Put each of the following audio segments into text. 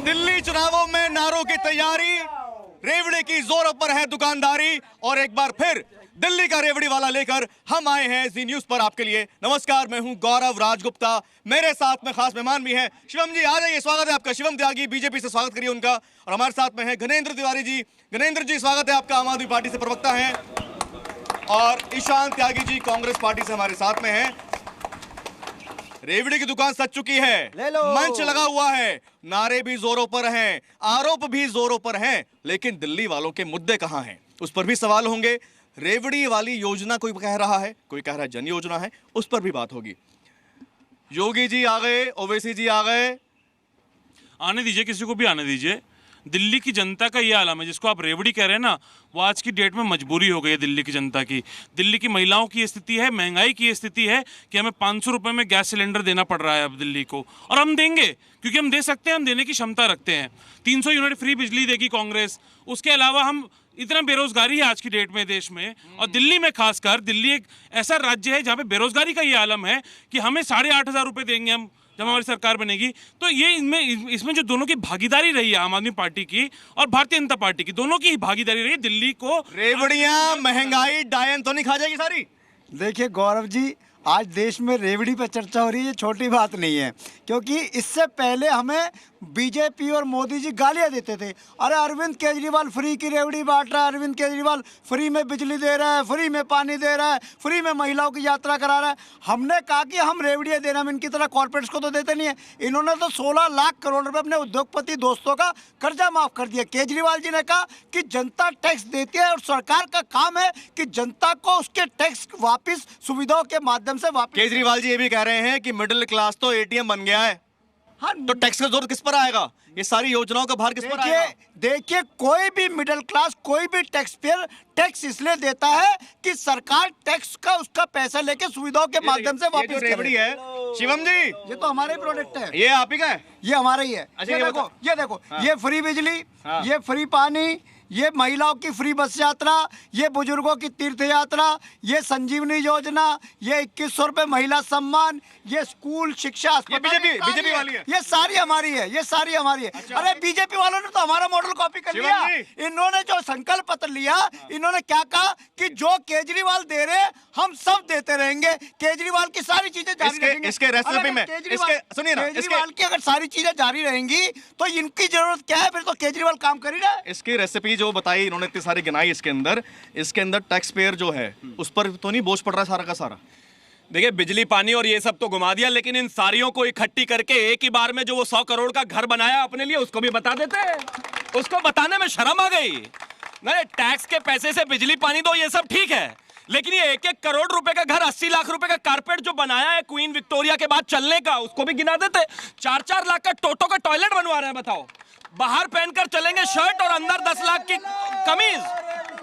दिल्ली चुनावों में नारों की तैयारी, रेवड़ी की जोरों पर है दुकानदारी और एक बार फिर दिल्ली का रेवड़ी वाला लेकर हम आए हैं जी न्यूज पर आपके लिए। नमस्कार, मैं हूं गौरव राजगुप्ता, मेरे साथ में खास मेहमान भी हैं। शिवम जी आ जाइए, स्वागत है आपका। शिवम त्यागी बीजेपी से, स्वागत करिए उनका। और हमारे साथ में है घनेंद्र तिवारी जी। घनेंद्र जी स्वागत है आपका, आम आदमी पार्टी से प्रवक्ता हैं। और ईशान त्यागी जी कांग्रेस पार्टी से हमारे साथ में हैं। रेवड़ी की दुकान सज चुकी है, मंच लगा हुआ है, नारे भी जोरों पर हैं, आरोप भी जोरों पर हैं, लेकिन दिल्ली वालों के मुद्दे कहां हैं, उस पर भी सवाल होंगे। रेवड़ी वाली योजना कोई कह रहा है, कोई कह रहा है जन योजना है, उस पर भी बात होगी। योगी जी आ गए, ओवैसी जी आ गए, आने दीजिए, किसी को भी आने दीजिए। दिल्ली की जनता का ये आलम है, जिसको आप रेवड़ी कह रहे हैं ना, वो आज की डेट में मजबूरी हो गई है दिल्ली की जनता की। दिल्ली की महिलाओं की स्थिति है, महंगाई की स्थिति है कि हमें 500 रुपये में गैस सिलेंडर देना पड़ रहा है अब दिल्ली को, और हम देंगे क्योंकि हम दे सकते हैं, हम देने की क्षमता रखते हैं। 300 यूनिट फ्री बिजली देगी कांग्रेस। उसके अलावा हम इतना बेरोजगारी है आज की डेट में देश में, और दिल्ली में खासकर, दिल्ली एक ऐसा राज्य है जहाँ पे बेरोजगारी का ये आलम है कि हमें 8,500 रुपये देंगे हम जब हमारी सरकार बनेगी। तो ये इसमें जो दोनों की भागीदारी रही है, आम आदमी पार्टी की और भारतीय जनता पार्टी की, दोनों की ही भागीदारी रही है दिल्ली को। रेवड़ियां महंगाई डायन तो नहीं खा जाएगी सारी? देखिए गौरव जी, आज देश में रेवड़ी पर चर्चा हो रही है, ये छोटी बात नहीं है, क्योंकि इससे पहले हमें बीजेपी और मोदी जी गालियां देते थे। अरे अरविंद केजरीवाल फ्री की रेवड़ी बांट रहा है, अरविंद केजरीवाल फ्री में बिजली दे रहा है, फ्री में पानी दे रहा है, फ्री में महिलाओं की यात्रा करा रहा है। हमने कहा कि हम रेवड़ियाँ देना, हम इनकी तरह कॉर्पोरेट्स को तो देते नहीं है। इन्होंने तो 16 लाख करोड़ रुपए अपने उद्योगपति दोस्तों का कर्जा माफ कर दिया। केजरीवाल जी ने कहा कि जनता टैक्स देती है और सरकार का काम है कि जनता को उसके टैक्स वापिस सुविधाओं के माध्यम से वापिस। केजरीवाल जी ये भी कह रहे हैं कि मिडिल क्लास तो एटीएम बन गया है। हाँ, तो टैक्स का जोर किस पर आएगा? ये सारी योजनाओं का भार किस पर आएगा? देखिए कोई भी मिडिल क्लास, कोई भी टैक्स पेयर टैक्स इसलिए देता है कि सरकार टैक्स का उसका पैसा लेके सुविधाओं के माध्यम से वापस करे। रेवड़ी है शिवम जी, ये तो हमारे प्रोडक्ट है, ये आप ही का है, ये हमारा ही है। अच्छा, ये देखो हाँ। ये फ्री बिजली, हाँ। ये फ्री पानी, ये महिलाओं की फ्री बस यात्रा, ये बुजुर्गों की तीर्थ यात्रा, ये संजीवनी योजना, ये 2100 रुपए महिला सम्मान, ये स्कूल शिक्षा, बीजेपी वाली है, ये सारी हमारी है, ये सारी हमारी है। अच्छा। अरे बीजेपी वालों ने तो हमारा मॉडल कॉपी कर लिया। इन्होंने जो संकल्प पत्र लिया, इन्होंने क्या कहा कि जो केजरीवाल दे रहे हम सब देते रहेंगे, केजरीवाल की सारी चीजें जारी रहेंगी। इसके रेसिपी में सुनिए ना, केजरीवाल की अगर सारी चीजें जारी रहेंगी तो इनकी जरूरत क्या है? फिर तो केजरीवाल काम कर ही रहा है। इसकी रेसिपी जो बताई इन्होंने, इतनी सारी गिनाई, इसके अंदर टैक्स पेयर जो है उस पर तो नहीं बोझ पड़ रहा सारा का सारा? देखिए बिजली पानी और ये सब तो घुमा दिया, लेकिन इन सारियों को इकट्ठी करके एक ही बार में जो वो 100 करोड़ का घर बनाया अपने लिए, उसको भी बता देते हैं। उसको बताने में शर्म आ गई। नहीं, टैक्स के पैसे से बिजली पानी दो, ये सब ठीक है, लेकिन ये 1-1 करोड़ रुपए का घर, 80 लाख रुपए का कारपेट जो बनाया है क्वीन विक्टोरिया के बाद चलने का, उसको भी गिना देते। 4-4 लाख का टोटो का टॉयलेट बनवा रहे हैं, बताओ। बाहर पहनकर चलेंगे शर्ट और अंदर 10 लाख की कमीज,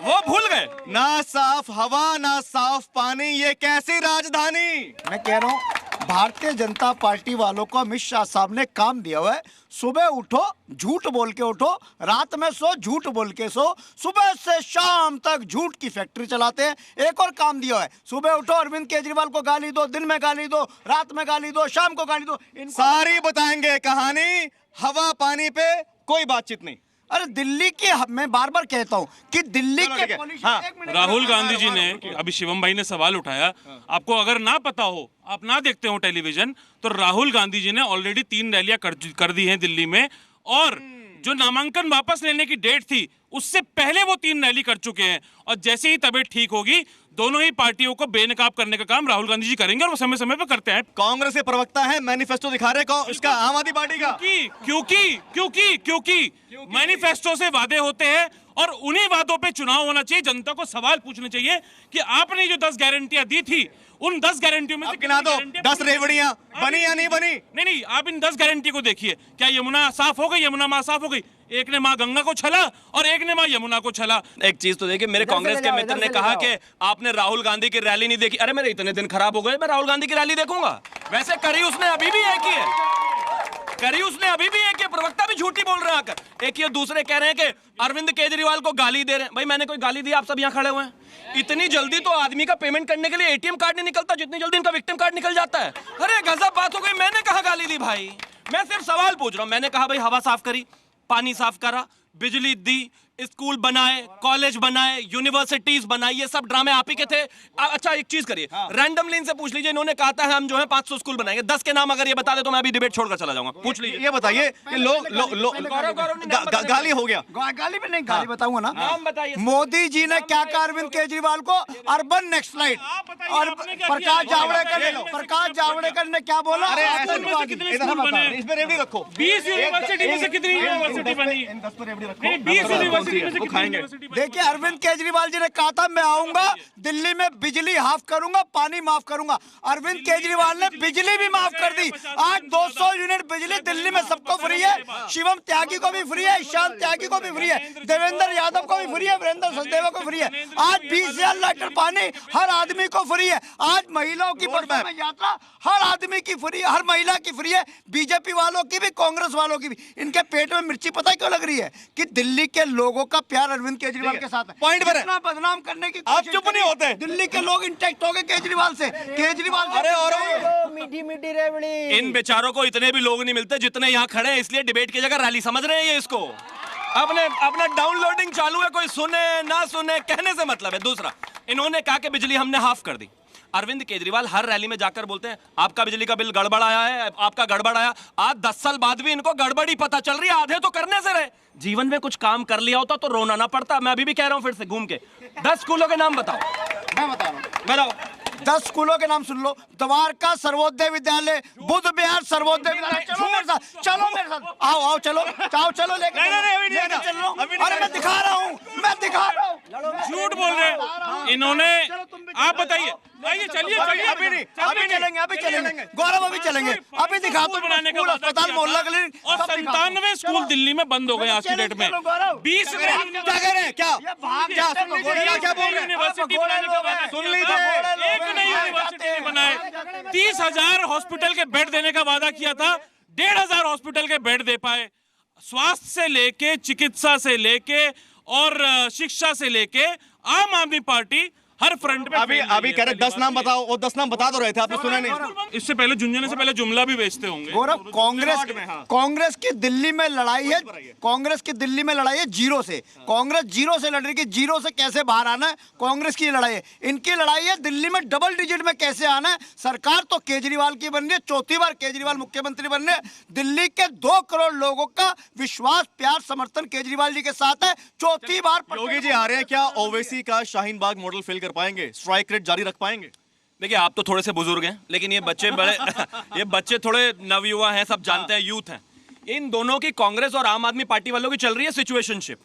वो भूल गए। ना साफ हवा, ना साफ पानी, ये कैसी राजधानी? मैं कह रहा हूँ भारतीय जनता पार्टी वालों को अमित शाह साहब ने काम दिया हुआ है। सुबह उठो झूठ बोल के उठो, रात में सो झूठ बोल के सो, सुबह से शाम तक झूठ की फैक्ट्री चलाते हैं। एक और काम दिया है, सुबह उठो अरविंद केजरीवाल को गाली दो, दिन में गाली दो, रात में गाली दो, शाम को गाली दो। सारी बताएंगे कहानी, हवा पानी पे कोई बातचीत नहीं। अरे दिल्ली की, मैं बार बार कहता हूँ कि दिल्ली के हाँ। राहुल गांधी जी ने, अभी शिवम भाई ने सवाल उठाया, आपको अगर ना पता हो, आप ना देखते हो टेलीविजन, तो राहुल गांधी जी ने ऑलरेडी 3 रैलियां कर दी हैं दिल्ली में, और जो नामांकन वापस लेने की डेट थी उससे पहले वो 3 रैली कर चुके हैं। और जैसे ही तबीयत ठीक होगी, दोनों ही पार्टियों को बेनकाब करने का काम राहुल गांधी जी करेंगे, और वो समय समय पर करते हैं। कांग्रेस के प्रवक्ता है, मैनिफेस्टो दिखा रहे कौन? इसका आम आदमी पार्टी का। क्योंकि मैनिफेस्टो से वादे होते हैं और उन्हीं वादों पे चुनाव होना चाहिए। जनता को सवाल पूछने चाहिए कि आपने जो 10 गारंटियां दी थी, उन 10 गारंटियों में से गिना दो, 10 रेवड़ियां बनी या नहीं बनी? नहीं, आप इन 10 गारंटी को देखिए। क्या यमुना साफ हो गई? यमुना माँ साफ हो गई। एक ने माँ गंगा को छला और एक ने माँ यमुना को छला। एक चीज तो देखिए, मेरे कांग्रेस के मित्र ने कहा कि आपने राहुल गांधी की रैली नहीं देखी। अरे मेरे इतने दिन खराब हो गए, मैं राहुल गांधी की रैली देखूंगा? वैसे करी उसने अभी भी एक ही है, प्रवक्ता भी झूठी बोल रहे हैं आकर। एक ये दूसरे कह रहे हैं कि अरविंद केजरीवाल को गाली दे रहे हैं। भाई मैंने कोई गाली दी? आप सब यहाँ खड़े हुए हैं। इतनी जल्दी तो आदमी का पेमेंट करने के लिए एटीएम कार्ड नहीं निकलता जितनी जल्दी इनका विक्टिम कार्ड निकल जाता है। अरे गजब बात हो गई, मैंने कहा गाली दी भाई? मैं सिर्फ सवाल पूछ रहा हूं। मैंने कहा भाई हवा साफ करी, पानी साफ करा, बिजली दी, स्कूल बनाए, कॉलेज बनाए, यूनिवर्सिटीज बनाई, ये सब ड्रामे आप ही के थे। अच्छा एक चीज करिए, रैंडमली इनसे पूछ लीजिए, इन्होंने कहा था हम जो है 500 स्कूल बनाएंगे, 10 के नाम अगर ये बता दे तो मैं अभी डिबेट छोड़कर चला जाऊंगा। पूछ लीजिए। ये बताइए कि गाली हो गया, गाली में नहीं, गाली बताऊंगा ना। नाम बताइए। मोदी जी ने क्या कहा अरविंद केजरीवाल को? Urban next slide. और प्रकाश जावड़ेकर ने क्या बोला? अरे ऐसा में से कितने स्कूल बने? इसमें रेवड़ी रखो। 20 यूनिवर्सिटी में से कितनी यूनिवर्सिटी बनी? 20 यूनिवर्सिटी में से कितनी यूनिवर्सिटी बनी? देखिए अरविंद केजरीवाल जी ने कहा था मैं आऊंगा दिल्ली में बिजली हाफ करूंगा, पानी माफ करूंगा। अरविंद केजरीवाल ने बिजली भी माफ कर दी। आज 200 यूनिट बिजली दिल्ली में सबको फ्री है। शिवम त्यागी को भी फ्री है, ईशान त्यागी को भी फ्री है, देवेंद्र यादव को भी फ्री है, वीरेंद्र सचदेवा को फ्री है। आज 20,000 लीटर पानी हर आदमी को फ्री है। आज महिलाओं की बसों में यात्रा हर आदमी की फ्री है, हर महिला की फ्री है। बीजेपी वालों की भी, कांग्रेस वालों की भी। इनके पेट में मिर्ची पता क्यों लग रही है? कि दिल्ली के लोगों का प्यार अरविंद केजरीवाल के साथ है। पॉइंट पर है। इतना बदनाम करने की आप चुप नहीं होते। दिल्ली के लोग इंटेक्ट हो गए केजरीवाल से। अरे और मीठी मीठी रेवड़ी। इन बेचारों को इतने भी लोग नहीं मिलते जितने यहाँ खड़े हैं, इसलिए डिबेट की जगह रैली समझ रहे हैं ये इसको। अपना डाउनलोडिंग चालू है, कोई सुने ना सुने, कहने से मतलब है। दूसरा, इन्होंने कहा कि बिजली हमने हाफ कर दी। अरविंद केजरीवाल हर रैली में जाकर बोलते हैं आपका बिजली का बिल गड़बड़ आया है, आपका गड़बड़ आया। आज 10 साल बाद भी इनको गड़बड़ी पता चल रही है। आधे तो करने से रहे। जीवन में कुछ काम कर लिया होता तो रोना ना पड़ता। मैं अभी भी कह रहा हूं फिर से घूम के, 10 स्कूलों के नाम बताओ। मैं बता रहा हूँ, बताओ 10 स्कूलों के नाम सुन लो। द्वारका सर्वोदय विद्यालय, बुद्ध विहार सर्वोदय विद्यालय। चलो मेरे साथ, चलो मेरे साथ, आओ चलो लेके चल रहा हूँ। अरे मैं दिखा रहा हूँ। झूठ बोल रहे हैं इन्होंने। आप बताइए, आइए चलिए। अभी चलेंगे गौरव, अभी चलेंगे। अभी दिखा दो बनाने का अस्पताल, मोहल्ला क्लिनिक। और 97 स्कूल दिल्ली में बंद हो गए आज की डेट में। 20 क्या कह रहे हैं? क्या बोल रहे हैं? यूनिवर्सिटी बनाने का वादा सुन किया लीजिए। था, एक नई यूनिवर्सिटी नहीं बनाए। 30,000 हॉस्पिटल के बेड देने का वादा किया था, 1,500 हॉस्पिटल के बेड दे पाए। स्वास्थ्य से लेके, चिकित्सा से लेके और शिक्षा से लेके आम आदमी पार्टी हर फ्रंट पे अभी कह रहे 10 नाम बताओ। वो 10 नाम बता दो रहे थे, आपने सुना नहीं। इससे पहले झुंझुनने से पहले जुमला भी बेचते होंगे। गौरव, कांग्रेस की दिल्ली में लड़ाई है। कांग्रेस की दिल्ली में लड़ाई है जीरो से। कांग्रेस जीरो से लड़ रही है। जीरो से कैसे बाहर आना है, कांग्रेस की लड़ाई है। इनकी लड़ाई है दिल्ली में डबल डिजिट में कैसे आना है। सरकार तो केजरीवाल की बन रही है, चौथी बार केजरीवाल मुख्यमंत्री बन रहे हैं। दिल्ली के 2 करोड़ लोगों का विश्वास, प्यार, समर्थन केजरीवाल जी के साथ है। चौथी बार योगी जी आ रहे हैं, क्या ओवैसी का शाहीन बाग मॉडल फेल कर पाएंगे? स्ट्राइक रेट जारी रख पाएंगे? देखिए आप तो थोड़े से बुजुर्ग हैं, लेकिन ये बच्चे बड़े ये बच्चे थोड़े नवयुवा हैं, सब जानते हैं, यूथ हैं। इन दोनों की, कांग्रेस और आम आदमी पार्टी वालों की चल रही है सिचुएशनशिप।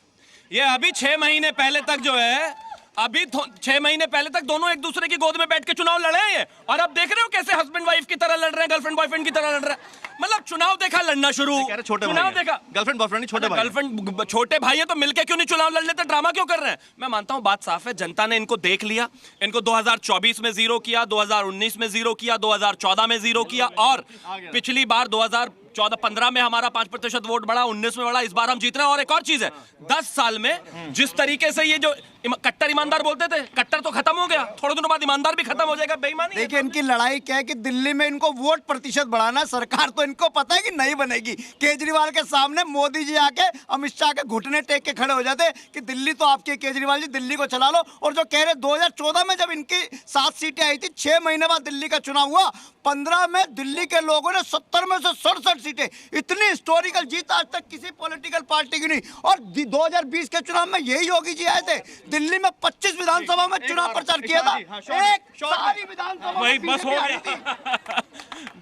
ये अभी 6 महीने पहले तक जो है, 6 महीने पहले तक दोनों एक दूसरे की गोद में बैठ के चुनाव लड़े हैं। और अब देख रहे हो कैसे हस्बैंड वाइफ की तरह लड़ रहे हैं, गर्लफ्रेंड बॉयफ्रेंड की तरह लड़ रहे हैं। मतलब चुनाव देखा, लड़ना शुरू। चुनाव देखा, गर्लफ्रेंड बॉयफ्रेंड, छोटे भाई। गर्लफ्रेंड छोटे भाई है तो मिलके क्यों नहीं चुनाव लड़ लेते? ड्रामा क्यों कर रहे हैं? मैं मानता हूं बात साफ है, जनता ने इनको देख लिया। इनको 2024 में जीरो किया, 2019 में जीरो किया, 2014 में जीरो किया, और पिछली बार 2014-15 में हमारा 5% वोट बढ़ा, 19 में बढ़ा, इस बार हम जीत रहे हैं। और एक और चीज है, 10 साल में जिस तरीके से ये जो कट्टर ईमानदार बोलते थे, कट्टर तो खत्म हो गया, थोड़े दिनों बाद ईमानदार भी खत्म हो जाएगा। बेईमानी। देखिए इनकी लड़ाई क्या है कि दिल्ली में इनको वोट प्रतिशत बढ़ाना है। सरकार तो इनको पता है कि नहीं बनेगी। केजरीवाल के सामने मोदी जी आके, अमित शाह के घुटने टेक के खड़े हो जाते कि दिल्ली तो आपकी, केजरीवाल जी दिल्ली को चला लो। और जो कह रहे 2014 में जब इनकी 7 सीटें आई थी, 6 महीने बाद दिल्ली का चुनाव हुआ, 15 में दिल्ली के लोगों ने 70 में से 67 सीटें। इतनी हिस्टोरिकल जीत आज तक किसी पॉलिटिकल पार्टी की नहीं। और 2020 के चुनाव में यही योगी जी आए थे, दिल्ली में 25 विधानसभा में चुनाव प्रचार किया था। एक सारी विधानसभा वही बस हो गया।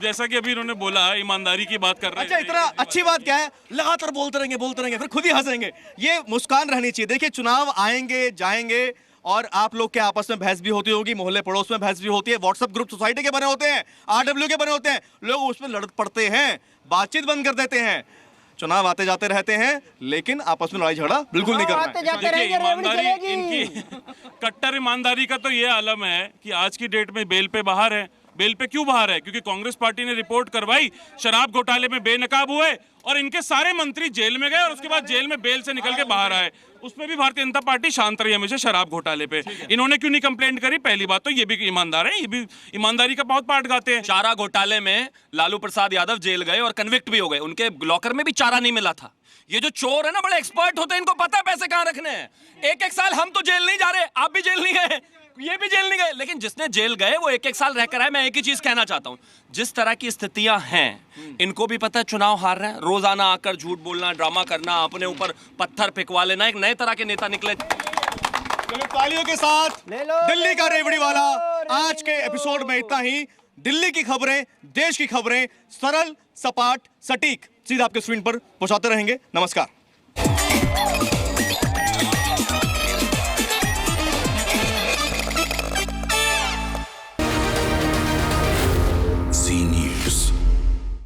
जैसा कि अभी इन्होंने बोला, ईमानदारी की बात कर रहे हैं। अच्छा, इतना अच्छी बात क्या है, लगातार बोलते रहेंगे, फिर खुद ही हंसेंगे। ये मुस्कान रहनी चाहिए। देखिए चुनाव आएंगे जाएंगे, और आप लोग के आपस में बहस भी होती होगी, मोहल्ले पड़ोस में बहस भी होती है, व्हाट्सएप ग्रुप सोसाइटी के बने होते हैं, आरडब्ल्यू के बने होते हैं, लोग उसमें लड़ पड़ते हैं, बातचीत बंद कर देते हैं। चुनाव आते जाते रहते हैं, लेकिन आपस में लड़ाई झगड़ा बिल्कुल नहीं करना है। देखिए ईमानदारी, इनकी कट्टर ईमानदारी का तो ये आलम है कि आज की डेट में बेल पे बाहर है, बेल पे क्यों बाहर है? क्योंकि कांग्रेस पार्टी ने रिपोर्ट करवाई, शराब घोटाले में बेनकाब हुए और इनके सारे मंत्री जेल में गए और उसके बाद जेल में बेल से निकल के बाहर आए। उसमें भी भारतीय जनता पार्टी शांत रही हमेशा शराब घोटाले पे। इन्होंने क्यों नहीं कंप्लेंट करी? पहली बात तो ये भी ईमानदार है, ये भी ईमानदारी का बहुत पाठ गाते हैं। चारा घोटाले में लालू प्रसाद यादव जेल गए और कन्विक्ट भी हो गए, उनके लॉकर में भी चारा नहीं मिला था। ये जो चोर है ना, बड़े एक्सपर्ट होते हैं, इनको पता है पैसे कहां रखने हैं। एक एक साल हम तो जेल नहीं जा रहे, आप भी जेल नहीं गए, ये भी जेल नहीं गए, लेकिन जिसने जेल गए वो एक एक साल रहकर आए। मैं एक ही चीज कहना चाहता हूं, जिस तरह की स्थितियां हैं, इनको भी पता है चुनाव हार रहे हैं, रोजाना आकर झूठ बोलना, ड्रामा करना, अपने ऊपर पत्थर फेंकवा लेना, एक नए तरह के नेता निकले। चलो तालियों के साथ दिल्ली का रेवड़ी वाला। आज के एपिसोड में इतना ही। दिल्ली की खबरें, देश की खबरें, सरल, सपाट, सटीक, सीधा आपके स्क्रीन पर पहुंचाते रहेंगे। नमस्कार।